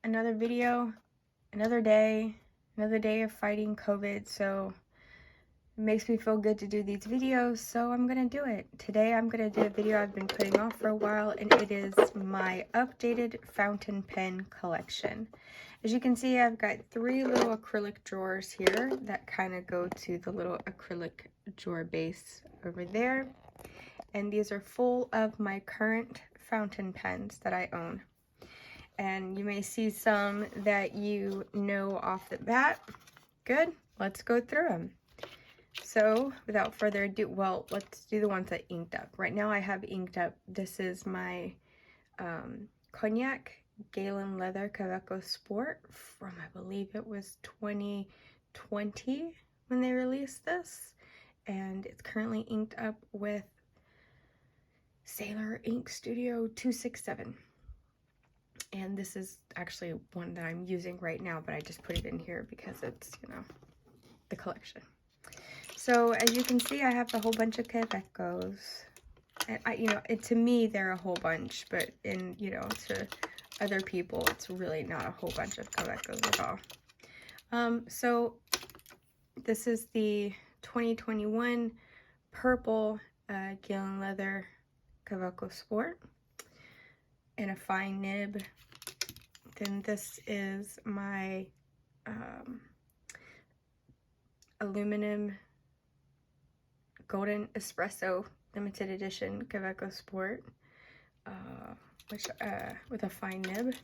another video, another day of fighting COVID, so it makes me feel good to do these videos, so I'm gonna do it. Today I'm gonna do a video I've been putting off for a while, and it is my updated fountain pen collection. As you can see, I've got 3 little acrylic drawers here that kind of go to the little acrylic drawer base over there. And these are full of my current fountain pens that I own. And you may see some that you know off the bat. Good, let's go through them. So without further ado, well, let's do the ones that inked up. Right now I have inked up, this is my Cognac Galen Leather Kaweco Sport from, I believe it was 2020 when they released this. And it's currently inked up with Sailor Ink Studio 267. And this is actually one that I'm using right now, but I just put it in here because it's, you know, the collection. So as you can see, I have a whole bunch of Kawecos. And to me, they're a whole bunch, but to other people, it's really not a whole bunch of Kawecos at all. So this is the 2021 purple Galen Leather Kaweco Sport in a fine nib. Then this is my aluminum golden espresso limited edition Kaweco Sport, with a fine nib.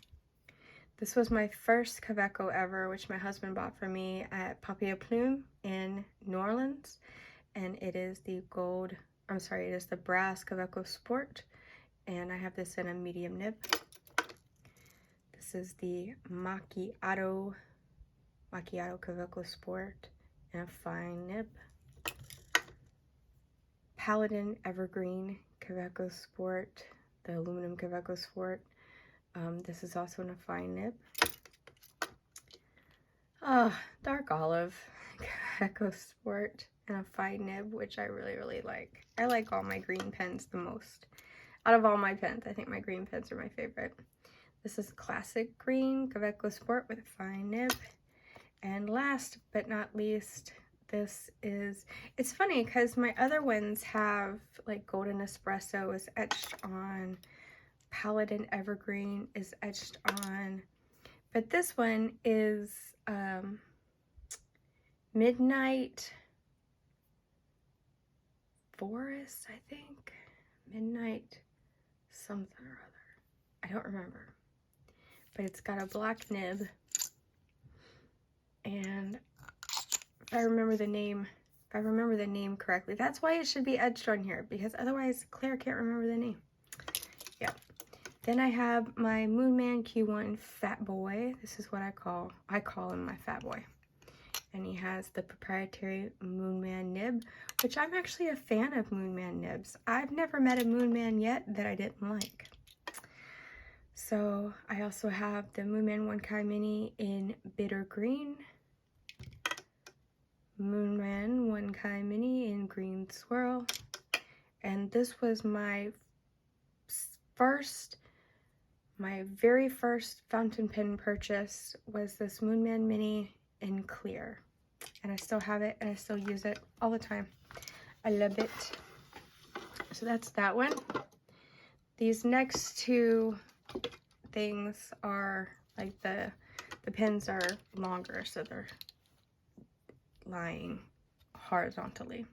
This was my first Kaweco ever, which my husband bought for me at Papier Plume in New Orleans, and it is the brass Kaweco Sport, and I have this in a medium nib. This is the Macchiato Kaweco Sport in a fine nib. Paladin Evergreen Kaweco Sport, the aluminum Kaweco Sport. This is also in a fine nib. Dark Olive Kaweco Sport in a fine nib, which I really like. I like all my green pens the most. Out of all my pens, I think my green pens are my favorite. This is Classic Green Kaweco Sport with a fine nib. And last but not least, this is, it's funny because my other ones have like Golden Espresso is etched on, Paladin Evergreen is etched on, but this one is Midnight Forest, I think. Midnight something or other. I don't remember. But it's got a black nib. And if I remember the name correctly, that's why it should be etched on here, because otherwise Claire can't remember the name. Yeah. Then I have my Moonman Q1 Fat Boy. This is what I call him my Fat Boy. And he has the proprietary Moonman nib, which I'm actually a fan of Moonman nibs. I've never met a Moonman yet that I didn't like. So I also have the Moonman 1Kai Mini in Bitter Green, Moonman 1Kai Mini in Green Swirl, and this was my very first fountain pen purchase was this Moonman Mini in Clear, and I still have it and I still use it all the time. I love it. So that's that one. These next two things are like the pins are longer, so they're lying horizontally.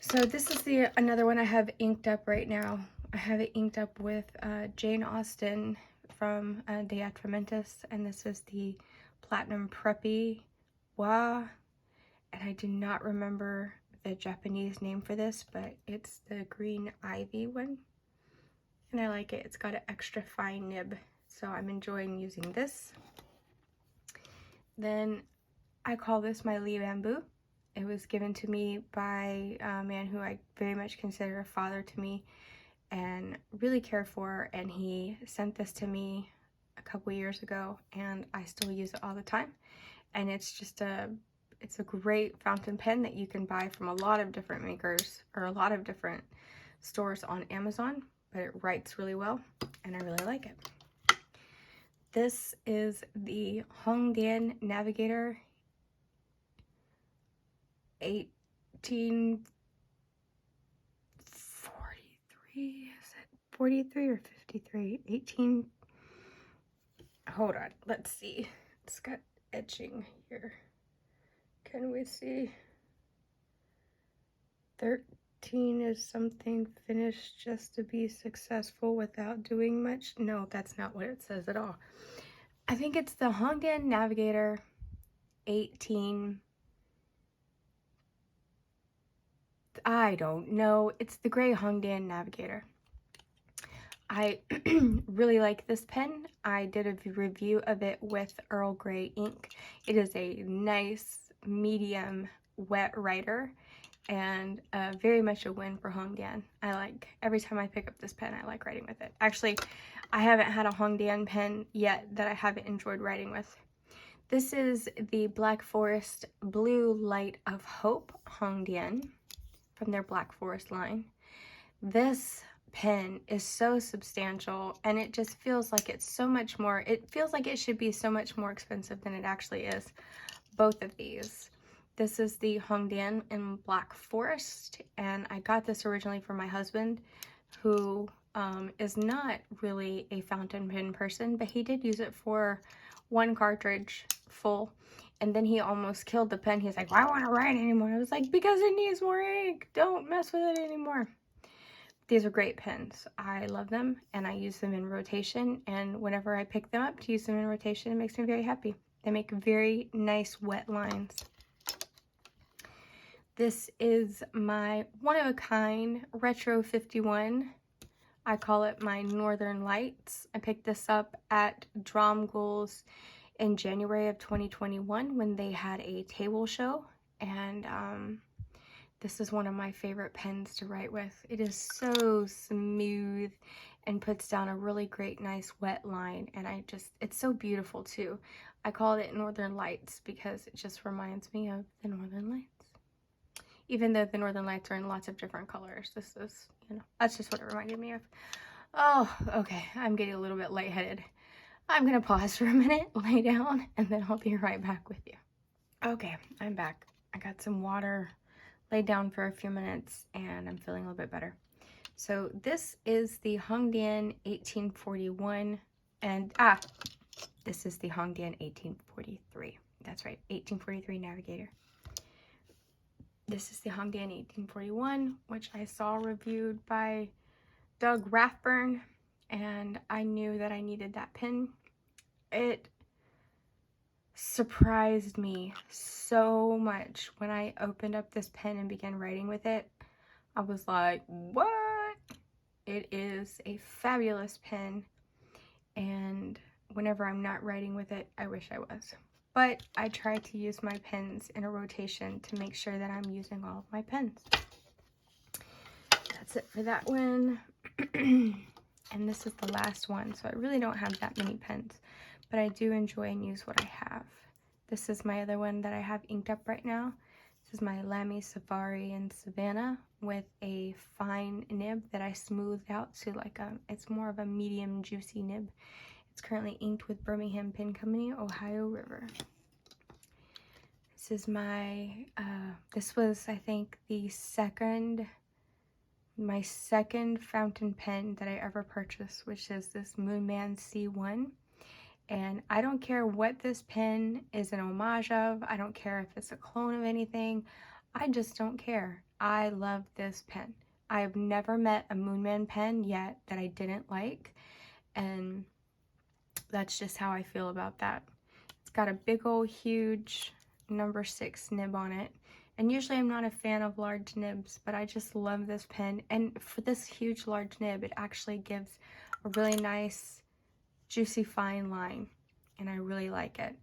So this is another one I have inked up right now. I have it inked up with Jane Austen from De Atramentis, and this is the Platinum Preppy Wa, and I do not remember the Japanese name for this, but it's the Green Ivy one, and I like it. It's got an extra fine nib, so I'm enjoying using this. Then I call this my Lee Bamboo. It was given to me by a man who I very much consider a father to me and really care for, and he sent this to me a couple years ago, and I still use it all the time. And it's just it's a great fountain pen that you can buy from a lot of different makers or a lot of different stores on Amazon, but it writes really well and I really like it. This is the Hongdian Navigator 1843. Is it 43 or 53? 18. Hold on. Let's see. It's got etching here. Can we see? 13 is something finished just to be successful without doing much. No, that's not what it says at all. I think it's the Hongdian Navigator 18. I don't know. It's the gray Hongdian Navigator. I really like this pen. I did a review of it with Earl Grey ink. It is a nice medium wet writer, and very much a win for Hongdian. I like, every time I pick up this pen, I like writing with it. Actually, I haven't had a Hongdian pen yet that I haven't enjoyed writing with. This is the Black Forest Blue Light of Hope Hongdian from their Black Forest line. This pen is so substantial, and it just feels like it's so much more, it feels like it should be so much more expensive than it actually is. Both of these. This is the Hongdian in Black Forest, and I got this originally for my husband, who is not really a fountain pen person, but he did use it for one cartridge full, and then he almost killed the pen. He's like, why won't I write anymore? I was like, because it needs more ink. Don't mess with it anymore. These are great pens. I love them, and I use them in rotation, and whenever I pick them up to use them in rotation, it makes me very happy. They make very nice wet lines. This is my one-of-a-kind Retro 51. I call it my Northern Lights. I picked this up at Dromgool's in January of 2021 when they had a table show, and this is one of my favorite pens to write with. It is so smooth and puts down a really great, nice wet line, and it's so beautiful too. I called it Northern Lights because it just reminds me of the Northern Lights. Even though the Northern Lights are in lots of different colors, this is, that's just what it reminded me of. Oh, okay, I'm getting a little bit lightheaded. I'm gonna pause for a minute, lay down, and then I'll be right back with you. Okay, I'm back. I got some water, laid down for a few minutes, and I'm feeling a little bit better. So this is the Hongdian 1841, and this is the Hongdian 1843. That's right, 1843 Navigator. This is the Hongdian 1841, which I saw reviewed by Doug Rathburn, and I knew that I needed that pen. It surprised me so much when I opened up this pen and began writing with it. I was like, what? It is a fabulous pen, and whenever I'm not writing with it, I wish I was. But I try to use my pens in a rotation to make sure that I'm using all of my pens. That's it for that one. And this is the last one, so I really don't have that many pens, but I do enjoy and use what I have. This is my other one that I have inked up right now. This is my Lamy Safari in Savannah with a fine nib that I smoothed out to it's more of a medium juicy nib. It's currently inked with Birmingham Pen Company, Ohio River. This is my, this was, I think, my second fountain pen that I ever purchased, which is this Moonman C1. And I don't care what this pen is an homage of. I don't care if it's a clone of anything. I just don't care. I love this pen. I have never met a Moonman pen yet that I didn't like, and that's just how I feel about that. It's got a big old huge number 6 nib on it, and usually I'm not a fan of large nibs, but I just love this pen. And for this huge large nib, it actually gives a really nice juicy fine line, and I really like it.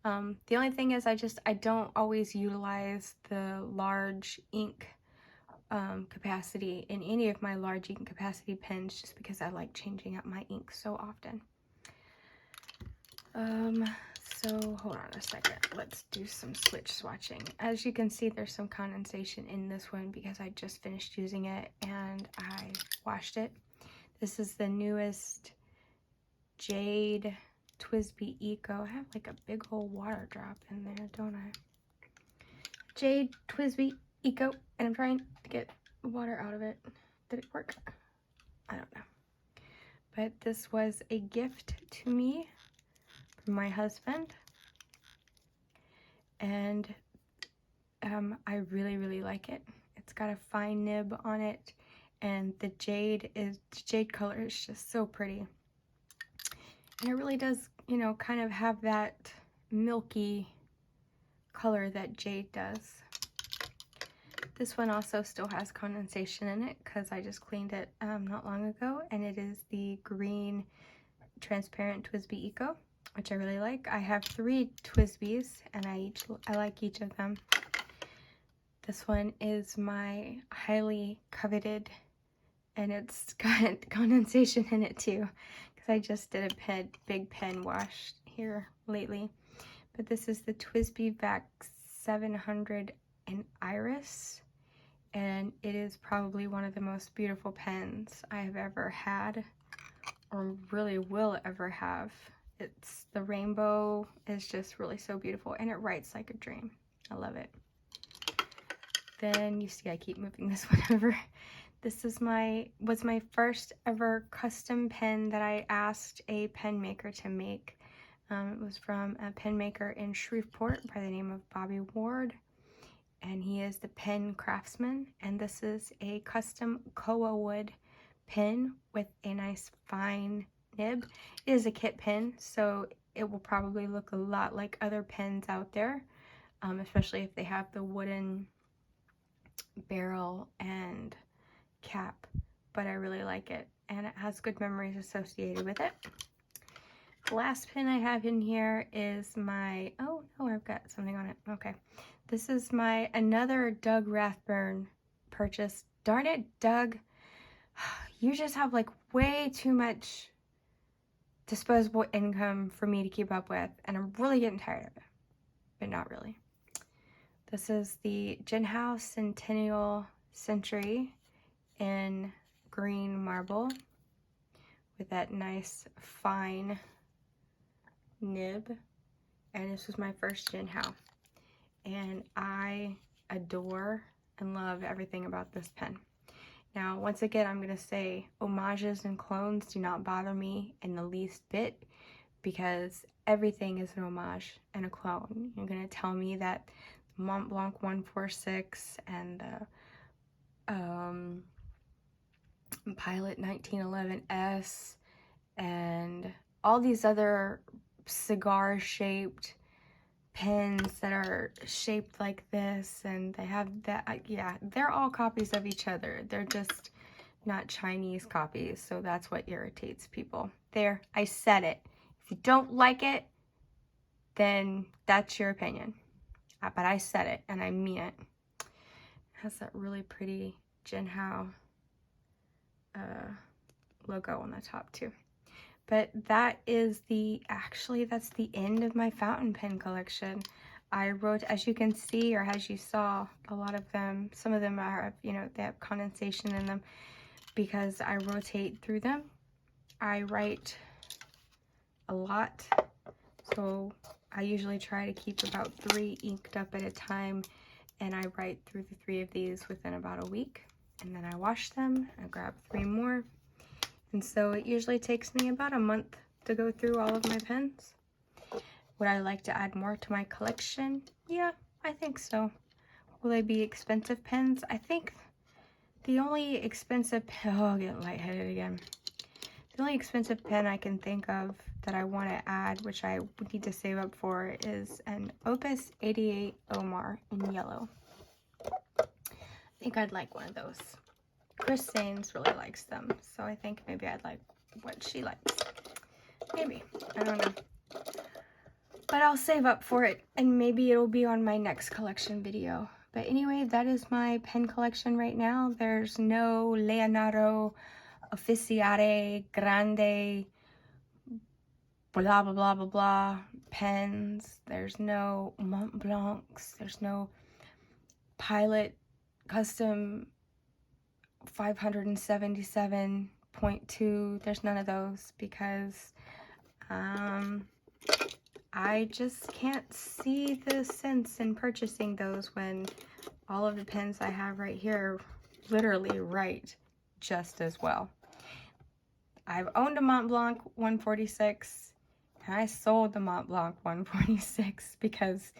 The only thing is I don't always utilize the large ink capacity in any of my large ink capacity pens, just because I like changing up my ink so often. So hold on a second, let's do some switch swatching. As you can see, there's some condensation in this one because I just finished using it and I washed it. This is the newest Jade TWSBI Eco. I have like a big old water drop in there, don't I? Jade TWSBI Eco, and I'm trying to get water out of it. Did it work? I don't know. But this was a gift to me from my husband, and I really, really like it. It's got a fine nib on it, and the jade color is just so pretty. And it really does, you know, kind of have that milky color that jade does. This one also still has condensation in it because I just cleaned it not long ago, and it is the green transparent TWSBI Eco, which I really like. I have 3 TWSBIs, and I like each of them. This one is my highly coveted, and it's got condensation in it too, because I just did a big pen wash here lately. But this is the TWSBI VAC 700 in Iris, and it is probably one of the most beautiful pens I have ever had, or really will ever have. It's the rainbow is just really so beautiful, and it writes like a dream. I love it. Then you see I keep moving this one over. This is was my first ever custom pen that I asked a pen maker to make. It was from a pen maker in Shreveport by the name of Bobby Ward, and he is the pen craftsman. And this is a custom koa wood pen with a nice fine nib. It is a kit pen, so it will probably look a lot like other pens out there, especially if they have the wooden barrel and cap, but I really like it, and it has good memories associated with it. The last pen I have in here is my, oh no, I've got something on it. Okay, this is my another Doug Rathburn purchase. Darn it, Doug, you just have like way too much disposable income for me to keep up with, and I'm really getting tired of it, but not really. This is the Jinhao Centennial Century in green marble with that nice fine nib, and this was my first Jinhao, and I adore and love everything about this pen. Now, once again, I'm going to say homages and clones do not bother me in the least bit, because everything is an homage and a clone. You're going to tell me that Mont Blanc 146 and Pilot 1911S and all these other cigar shaped pens that are shaped like this, and they have that, yeah, they're all copies of each other. They're just not Chinese copies, so that's what irritates people. There, I said it. If you don't like it, then that's your opinion. But I said it, and I mean it. It has that really pretty Jinhao logo on the top too. But that is that's the end of my fountain pen collection. I wrote, as you can see, or as you saw, a lot of them, some of them are, you know, they have condensation in them because I rotate through them. I write a lot, so I usually try to keep about 3 inked up at a time, and I write through the 3 of these within about a week, and then I wash them, I grab 3 more, and so it usually takes me about a month to go through all of my pens. Would I like to add more to my collection? Yeah, I think so. Will they be expensive pens? I think the only expensive pen, oh, I'm getting lightheaded again. The only expensive pen I can think of that I want to add, which I would need to save up for, is an Opus 88 Omar in yellow. I think I'd like one of those. Chris Sains really likes them, so I think maybe I'd like what she likes. Maybe. I don't know. But I'll save up for it, and maybe it'll be on my next collection video. But anyway, that is my pen collection right now. There's no Leonardo Officiale Grande blah blah blah blah blah pens. There's no Mont Blancs. There's no Pilot Custom 577.2. There's none of those because I just can't see the sense in purchasing those when all of the pens I have right here literally write just as well. I've owned a Mont Blanc 146 and I sold the Mont Blanc 146 because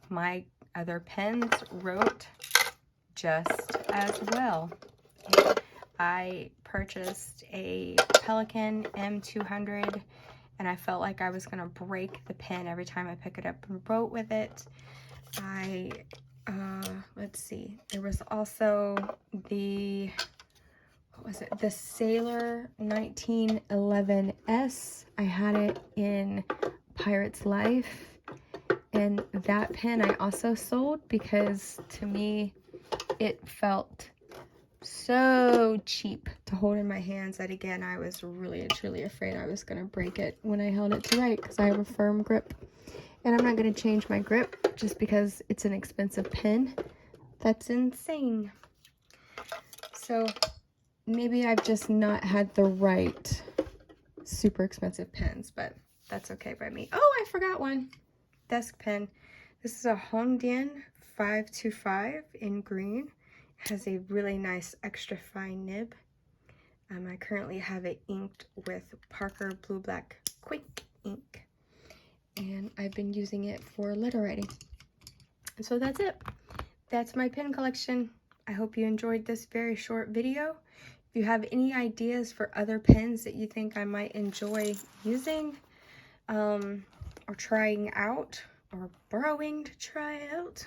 my other pens wrote just as well. I purchased a Pelikan M200 and I felt like I was gonna break the pen every time I pick it up and wrote with it. Let's see, there was also the, what was it? The Sailor 1911S. I had it in Pirate's Life. And that pen I also sold because to me, it felt so cheap to hold in my hands that again, I was really and truly afraid I was going to break it when I held it to write because I have a firm grip. And I'm not going to change my grip just because it's an expensive pen. That's insane. So maybe I've just not had the right super expensive pens, but that's okay by me. Oh, I forgot one. Desk pen. This is a Hongdian 525 in green. It has a really nice extra fine nib. I currently have it inked with Parker Blue Black Quick ink. And I've been using it for letter writing. And so that's it. That's my pen collection. I hope you enjoyed this very short video. If you have any ideas for other pens that you think I might enjoy using or trying out or borrowing to try out,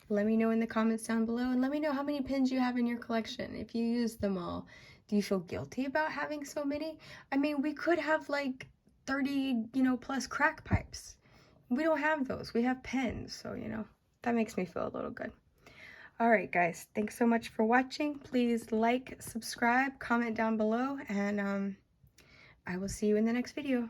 let me know in the comments down below and let me know how many pens you have in your collection. If you use them all, do you feel guilty about having so many? I mean, we could have like 30, plus crack pipes. We don't have those. We have pens, so, that makes me feel a little good. All right, guys, thanks so much for watching. Please like, subscribe, comment down below, and I will see you in the next video.